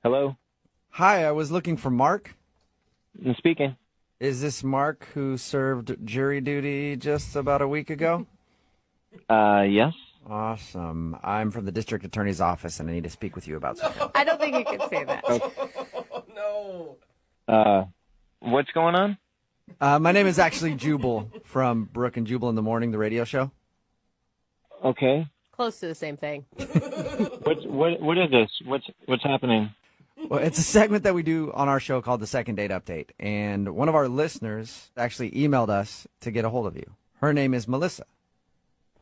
Hello? Hi, I was looking for Mark. I'm speaking. Is this Mark who served jury duty just about a week ago? Yes? Awesome. I'm from the district attorney's office and I need to speak with you about something. I don't think you can say that. What's going on? My name is actually Jubal from Brooke and Jubal in the Morning, the radio show. Okay. Close to the same thing. What is this? What's happening? Well, it's a segment that we do on our show called the Second Date Update. And one of our listeners actually emailed us to get a hold of you. Her name is Melissa.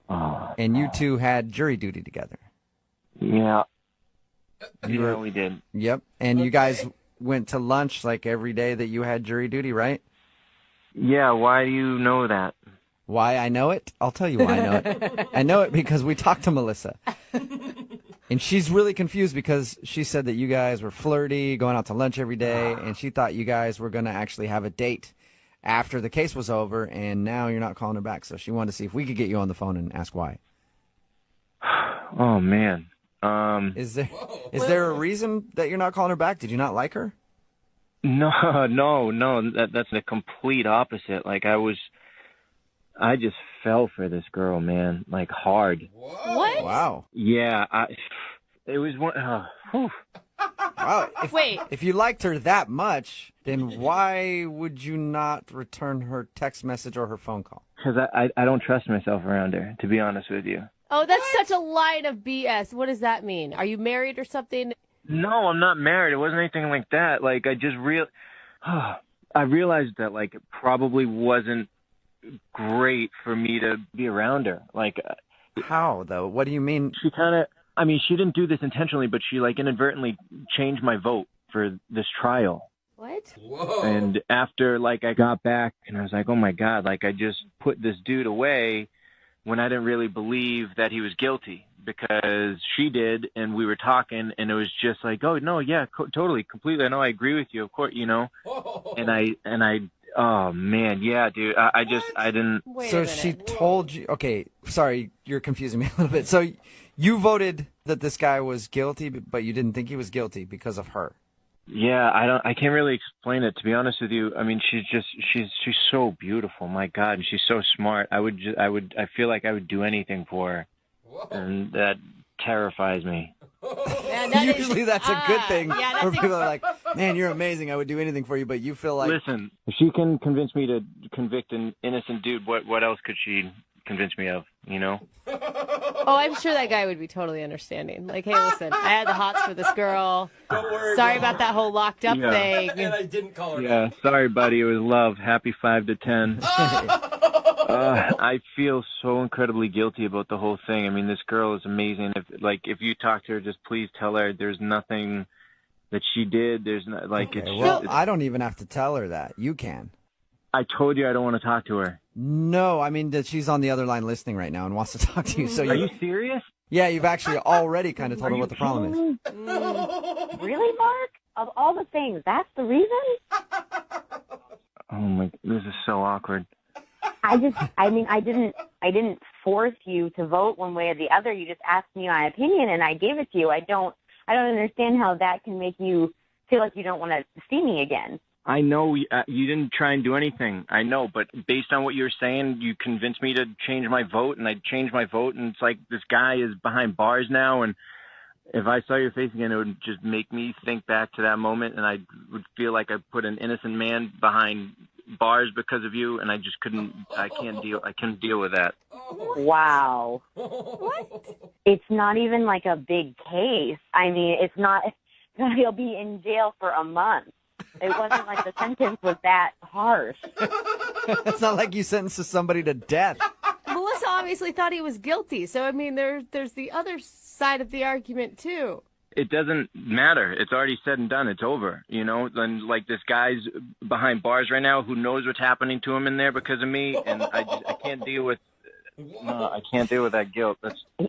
And you two had jury duty together. Yeah. We did. Yep. And you guys went to lunch like every day that you had jury duty, right? Yeah, why do you know that? Why I know it? I'll tell you why I know it. I know it because we talked to Melissa. And she's really confused because she said that you guys were flirty, going out to lunch every day, and she thought you guys were going to actually have a date after the case was over, and now you're not calling her back. So she wanted to see if we could get you on the phone and ask why. Oh, man. Is there a reason that you're not calling her back? Did you not like her? No. That's the complete opposite. Like, I just fell for this girl, man. Like, hard. What? Wow. Yeah, it was one. Whew. Wow. Wait. If you liked her that much, then why would you not return her text message or her phone call? Because I don't trust myself around her, to be honest with you. Oh, that's such a line of BS. What does that mean? Are you married or something? No, I'm not married. It wasn't anything like that. Like, I realized that, like, it probably wasn't great for me to be around her. Like, How, though? What do you mean? she didn't do this intentionally, but she, like, inadvertently changed my vote for this trial. What? And after, like, I got back and I was like, oh my God, like, I just put this dude away when I didn't really believe that he was guilty, because she did, and we were talking, and it was just like, oh no, yeah, totally, completely. I know, I agree with you, of course, you know. And I, oh man, yeah, dude, I didn't. Wait a So minute. she told you, okay, sorry, you're confusing me a little bit. So you voted that this guy was guilty, but you didn't think he was guilty because of her. Yeah, I can't really explain it, to be honest with you. I mean, she's so beautiful, my God, and she's so smart. I feel like I would do anything for her, and that terrifies me. Man, that is- Usually that's a good thing yeah, that's where people are like, man, you're amazing. I would do anything for you, but you feel like, Listen, if she can convince me to convict an innocent dude, what else could she convince me of, you know? Oh, I'm sure that guy would be totally understanding. Like, hey, listen, I had the hots for this girl. Sorry about that whole locked up Yeah. thing. And I didn't call her Yeah, sorry, buddy. It was love. Happy 5 to 10. I feel so incredibly guilty about the whole thing. I mean, this girl is amazing. If you talk to her, just please tell her there's nothing that she did. There's not, like, okay, it's, well, it's. I don't even have to tell her that. You can. I told you I don't want to talk to her. No, I mean that she's on the other line listening right now and wants to talk to you. So Are you serious? yeah, you've actually already kind of told her what the problem is. Really, Mark? Of all the things, that's the reason? Oh my, this is so awkward. I didn't force you to vote one way or the other. You just asked me my opinion, and I gave it to you. I don't understand how that can make you feel like you don't want to see me again. I know you didn't try and do anything. I know, but based on what you're saying, you convinced me to change my vote, and I changed my vote, and it's like this guy is behind bars now, and if I saw your face again, it would just make me think back to that moment, and I would feel like I put an innocent man behind bars because of you, and I just couldn't deal with that. Wow. What? It's not even like a big case. I mean, it's not. He'll be in jail for a month. It wasn't like the sentence was that harsh. It's not like you sentenced somebody to death. Melissa obviously thought he was guilty. So, I mean, there's the other side of the argument, too. It doesn't matter. It's already said and done. It's over, you know? And, like, this guy's behind bars right now who knows what's happening to him in there because of me, and I can't deal with I can't deal with that guilt.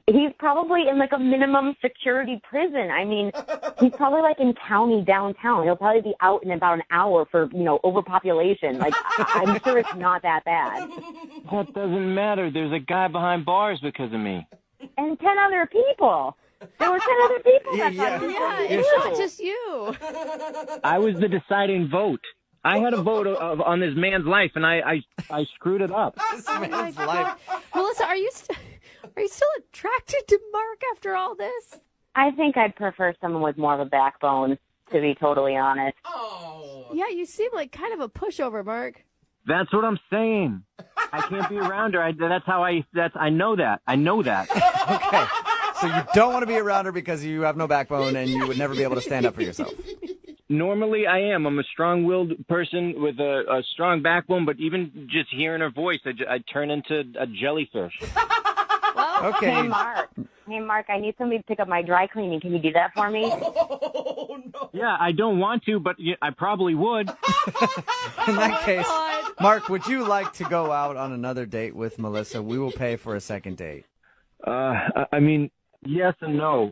He's probably in like a minimum security prison. I mean, he's probably like in county downtown. He'll probably be out in about an hour for, overpopulation. Like, I'm sure it's not that bad. That doesn't matter. There's a guy behind bars because of me. And 10 other people. There were 10 other people that Yeah. thought it was Yeah, you. it's not just you. I was the deciding vote. I had a vote on this man's life, and I screwed it up. This man's life. Melissa, are you still attracted to Mark after all this? I think I'd prefer someone with more of a backbone, to be totally honest. Yeah, you seem like kind of a pushover, Mark. That's what I'm saying. I can't be around her. I know that. I know that. Okay. So you don't want to be around her because you have no backbone and you would never be able to stand up for yourself. Normally, I am. I'm a strong-willed person with a strong backbone, but even just hearing her voice, I turn into a jellyfish. Okay. Hey, Mark, I need somebody to pick up my dry cleaning. Can you do that for me? Yeah, I don't want to, but I probably would. In that case, Mark, would you like to go out on another date with Melissa? We will pay for a second date. I mean, yes and no.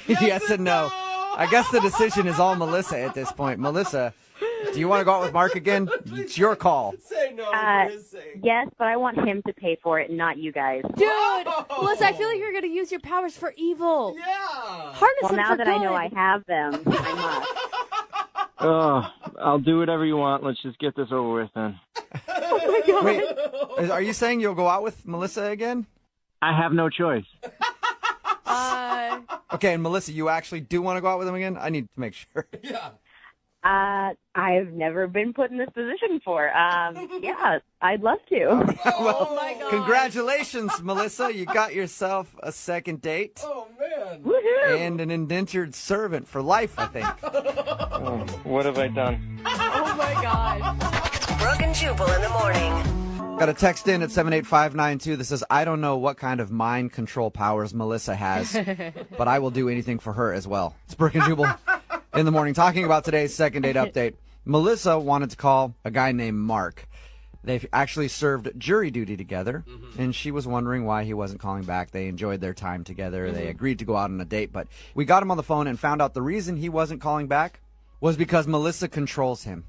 Yes and no. I guess the decision is all Melissa at this point. Melissa, do you want to go out with Mark again? It's your call. Say no. Yes, but I want him to pay for it, not you guys. Dude, Melissa, I feel like you're going to use your powers for evil. Yeah. Harness Well, them now for that good. I know I have them, I must. Oh, I'll do whatever you want. Let's just get this over with then. Wait, are you saying you'll go out with Melissa again? I have no choice. Okay, and Melissa, you actually do want to go out with him again? I need to make sure. Yeah. I've never been put in this position before. Yeah, I'd love to. Oh my God. Congratulations, Melissa. You got yourself a second date Oh man. Woohoo! and an indentured servant for life, I think. Oh, what have I done? Oh, my God. Brooke and Jubal in the morning. Got a text in at 78592 that says, I don't know what kind of mind control powers Melissa has, but I will do anything for her as well. It's Brooke and Jubal in the morning, talking about today's second date update. Melissa wanted to call a guy named Mark. They've actually served jury duty together, and she was wondering why he wasn't calling back. They enjoyed their time together. They agreed to go out on a date, but we got him on the phone and found out the reason he wasn't calling back was because Melissa controls him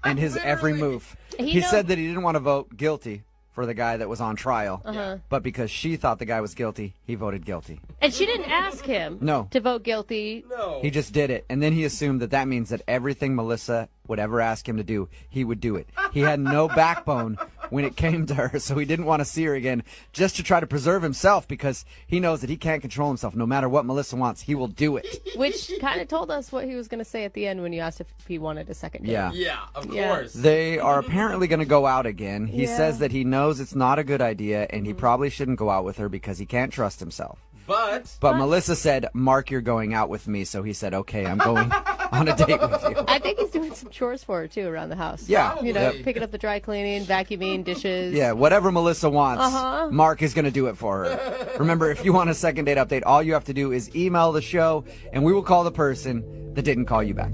and his every move. He said that he didn't want to vote guilty for the guy that was on trial, but because she thought the guy was guilty, he voted guilty. And she didn't ask him No. to vote guilty. No. He just did it, and then he assumed that that means that everything Melissa would ever ask him to do, he would do it. He had no backbone when it came to her, so he didn't want to see her again just to try to preserve himself because he knows that he can't control himself. No matter what Melissa wants, he will do it. Which kind of told us what he was going to say at the end when you asked if he wanted a second date. Yeah. Yeah, of Yeah. course. They are apparently going to go out again. He Yeah. says that he knows it's not a good idea, and he probably shouldn't go out with her because he can't trust himself. But Melissa said, Mark, you're going out with me. So he said, okay, I'm going on a date with you. I think he's doing some chores for her, too, around the house. Yeah. You know, Yep. picking up the dry cleaning, vacuuming, dishes. Yeah, whatever Melissa wants, Mark is going to do it for her. Remember, if you want a second date update, all you have to do is email the show, and we will call the person that didn't call you back.